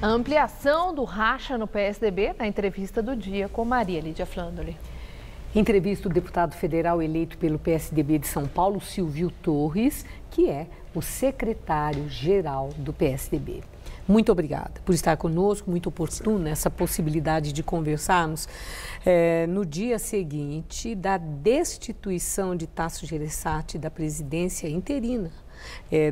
A ampliação do racha no PSDB na entrevista do dia com Maria Lídia Flandoli. Entrevista o deputado federal eleito pelo PSDB de São Paulo, Silvio Torres, que é o secretário-geral do PSDB. Muito obrigada por estar conosco, muito oportuna essa possibilidade de conversarmos no dia seguinte da destituição de Tasso Gereissati da presidência interina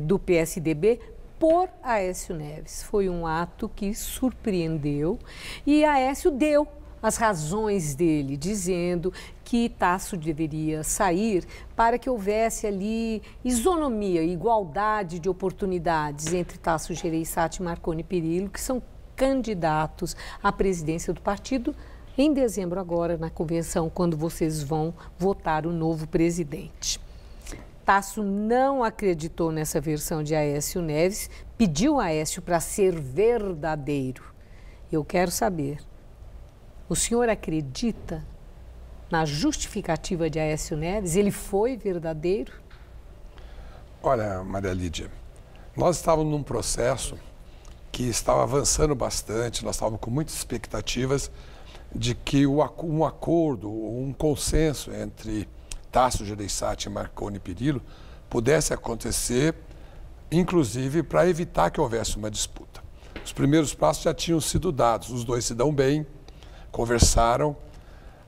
do PSDB por Aécio Neves. Foi um ato que surpreendeu e Aécio deu as razões dele, dizendo que Tasso deveria sair para que houvesse ali isonomia, igualdade de oportunidades entre Tasso Gereissati e Marconi Perillo, que são candidatos à presidência do partido em dezembro agora, na convenção, quando vocês vão votar o novo presidente. Tasso não acreditou nessa versão de Aécio Neves, pediu a Aécio para ser verdadeiro. Eu quero saber, o senhor acredita na justificativa de Aécio Neves? Ele foi verdadeiro? Olha, Maria Lídia, nós estávamos num processo que estava avançando bastante, nós estávamos com muitas expectativas de que um acordo, um consenso entre Tasso Gereissati e Marconi Perillo pudesse acontecer, inclusive para evitar que houvesse uma disputa. Os primeiros passos já tinham sido dados, os dois se dão bem, conversaram.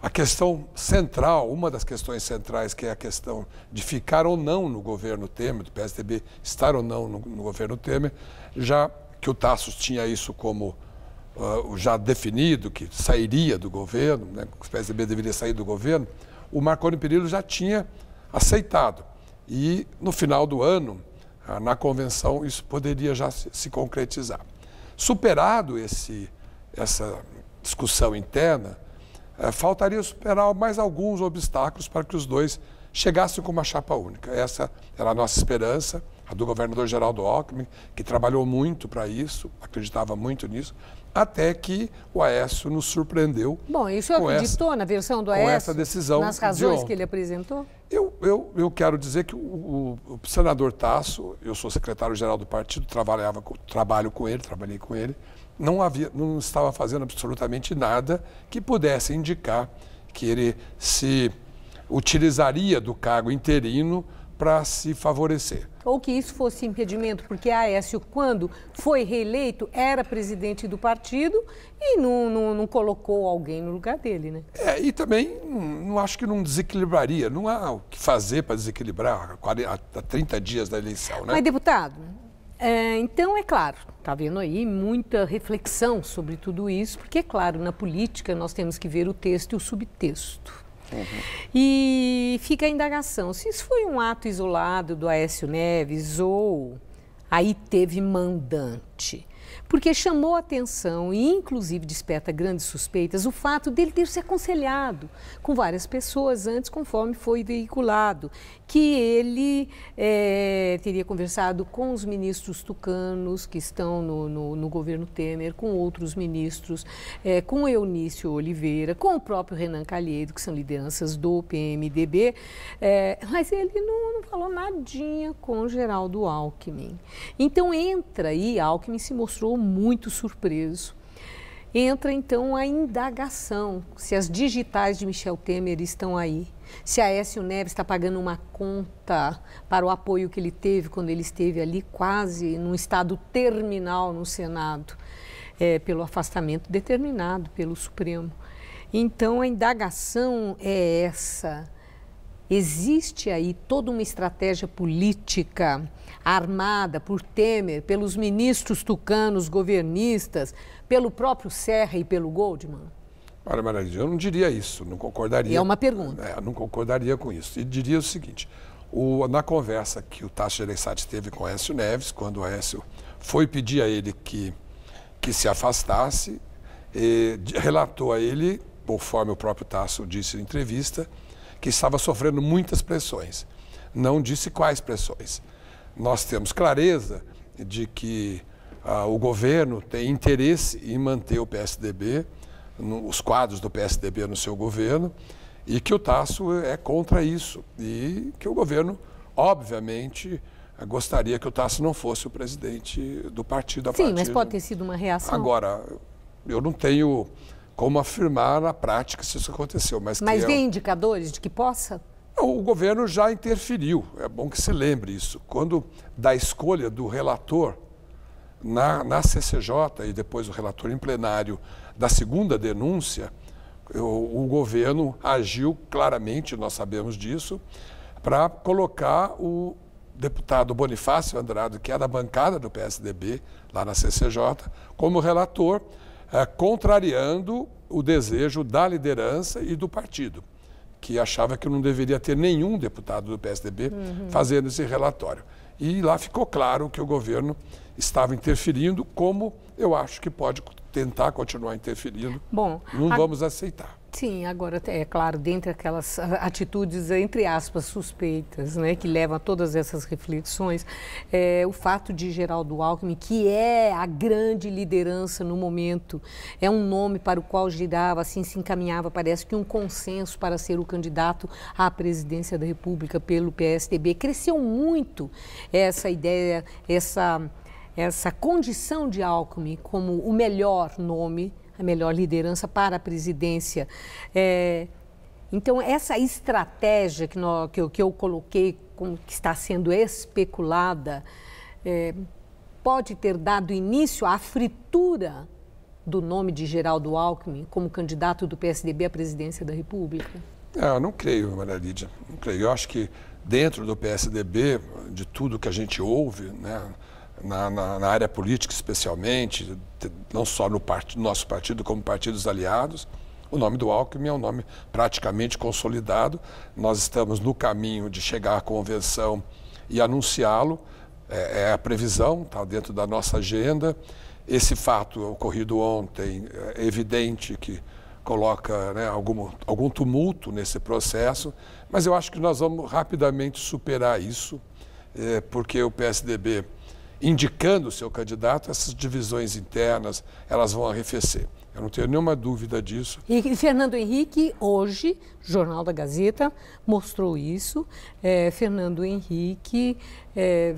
A questão central, uma das questões centrais, que é a questão de ficar ou não no governo Temer, do PSDB estar ou não no governo Temer, já que o Tasso tinha isso como já definido, que sairia do governo, né, que o PSDB deveria sair do governo, o Marconi Perillo já tinha aceitado. E no final do ano, na convenção, isso poderia já se concretizar. Superado essa discussão interna, faltaria superar mais alguns obstáculos para que os dois chegassem com uma chapa única. Essa era a nossa esperança, a do governador Geraldo Alckmin, que trabalhou muito para isso, acreditava muito nisso, até que o Aécio nos surpreendeu. Bom, e o senhor acreditou na versão do Aécio? Com essa decisão. Nas razões que ele apresentou? Eu quero dizer que o senador Tasso, eu sou secretário-geral do partido, trabalhei com ele, não estava fazendo absolutamente nada que pudesse indicar que ele se utilizaria do cargo interino para se favorecer. Ou que isso fosse impedimento, porque Aécio, quando foi reeleito, era presidente do partido e não colocou alguém no lugar dele, né? E também não acho que não desequilibraria, não há o que fazer para desequilibrar há 30 dias da eleição, né? Mas, deputado, então é claro, está vendo aí muita reflexão sobre tudo isso, porque é claro, na política nós temos que ver o texto e o subtexto. Uhum. E fica a indagação, se isso foi um ato isolado do Aécio Neves ou aí teve mandante. Porque chamou a atenção e inclusive desperta grandes suspeitas o fato dele ter se aconselhado com várias pessoas antes, conforme foi veiculado, que ele teria conversado com os ministros tucanos que estão no governo Temer, com outros ministros, com Eunício Oliveira, com o próprio Renan Calheiros, que são lideranças do PMDB, mas ele não falou nadinha com Geraldo Alckmin. Então entra aí, Alckmin se mostrou muito surpreso. Entra então a indagação, se as digitais de Michel Temer estão aí, se Aécio Neves está pagando uma conta para o apoio que ele teve quando ele esteve ali quase num estado terminal no Senado, pelo afastamento determinado pelo Supremo. Então a indagação é essa. Existe aí toda uma estratégia política armada por Temer, pelos ministros tucanos, governistas, pelo próprio Serra e pelo Goldman? Olha, Maria Lídia, eu não diria isso, não concordaria. É uma pergunta. Não concordaria com isso. E diria o seguinte, na conversa que o Tasso Gereissati teve com o Aécio Neves, quando o Aécio foi pedir a ele que se afastasse, relatou a ele, conforme o próprio Tasso disse em entrevista, que estava sofrendo muitas pressões. Não disse quais pressões. Nós temos clareza de que o governo tem interesse em manter o PSDB, os quadros do PSDB no seu governo, e que o Tasso é contra isso. E que o governo, obviamente, gostaria que o Tasso não fosse o presidente do partido. Sim, mas pode ter sido uma reação. Agora, eu não tenho como afirmar na prática se isso aconteceu. Mas tem indicadores de que possa? O governo já interferiu, é bom que se lembre isso. Quando da escolha do relator na CCJ e depois o relator em plenário da segunda denúncia, o governo agiu claramente, nós sabemos disso, para colocar o deputado Bonifácio Andrade, que é da bancada do PSDB, lá na CCJ, como relator, contrariando o desejo da liderança e do partido, que achava que não deveria ter nenhum deputado do PSDB fazendo esse relatório. E lá ficou claro que o governo estava interferindo, como eu acho que pode tentar continuar interferindo. Bom, não vamos aceitar. Sim, agora é claro, dentre aquelas atitudes, entre aspas, suspeitas, né, que levam a todas essas reflexões, o fato de Geraldo Alckmin, que é a grande liderança no momento, é um nome para o qual girava, assim se encaminhava, parece que um consenso para ser o candidato à presidência da República pelo PSDB. Cresceu muito essa ideia, essa condição de Alckmin como o melhor nome, a melhor liderança para a presidência. Então, essa estratégia que eu coloquei, que está sendo especulada, pode ter dado início à fritura do nome de Geraldo Alckmin como candidato do PSDB à presidência da República? Eu não creio, Maria Lídia, não creio. Eu acho que dentro do PSDB, de tudo que a gente ouve, né, na área política especialmente, não só no nosso partido, como partidos aliados, o nome do Alckmin é um nome praticamente consolidado. Nós estamos no caminho de chegar à convenção e anunciá-lo. É a previsão, está dentro da nossa agenda. Esse fato ocorrido ontem é evidente que coloca, né, algum tumulto nesse processo, mas eu acho que nós vamos rapidamente superar isso, porque o PSDB, indicando o seu candidato, essas divisões internas, elas vão arrefecer. Eu não tenho nenhuma dúvida disso. E Fernando Henrique, hoje, Jornal da Gazeta, mostrou isso. Fernando Henrique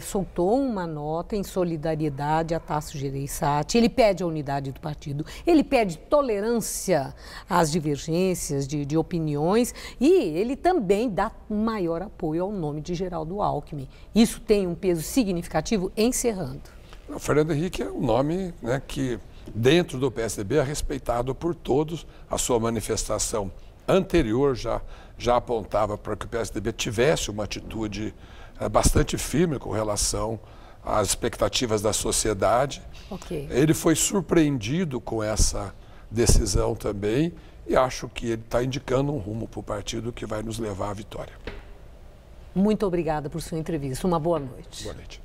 soltou uma nota em solidariedade a Tasso Gereissati. Ele pede a unidade do partido, ele pede tolerância às divergências de opiniões e ele também dá maior apoio ao nome de Geraldo Alckmin. Isso tem um peso significativo, encerrando. O Fernando Henrique é um nome, né, que dentro do PSDB é respeitado por todos. A sua manifestação anterior já apontava para que o PSDB tivesse uma atitude bastante firme com relação às expectativas da sociedade. Okay. Ele foi surpreendido com essa decisão também e acho que ele está indicando um rumo para o partido que vai nos levar à vitória. Muito obrigada por sua entrevista. Uma boa noite. Boa noite.